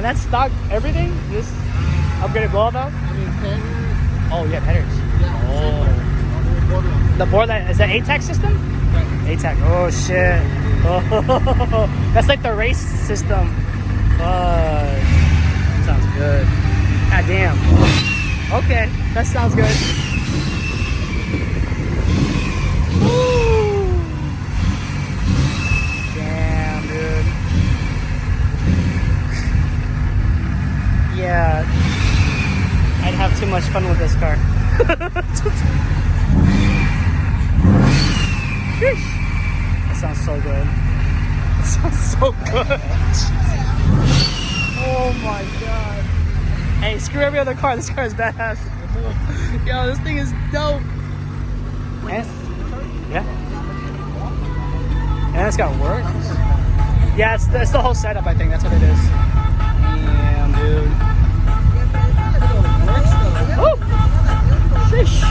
that's stock everything? Just upgraded blow valve? Oh, yeah, headers. Oh. The borla, is that ATAC system? Right. ATAC. Oh, shit. Oh, that's like the race system. Sounds good. God damn. Okay, that sounds good. Woo. Damn, dude. Yeah, I'd have too much fun with this car. That sounds so good. That sounds so good. Oh my god. Hey, screw every other car. This car is badass. Yo, this thing is dope. And, yeah. And it's got works. Yeah, it's the whole setup, I think. That's what it is. Damn, dude. Woo! Sheesh.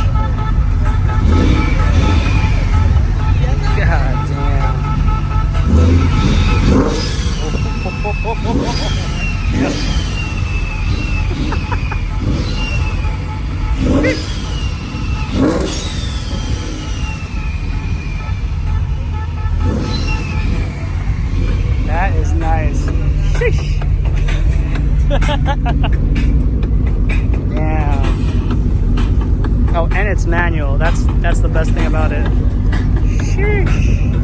God damn. That is nice. Sheesh. Damn. Oh, and it's manual. That's the best thing about it. Sheesh.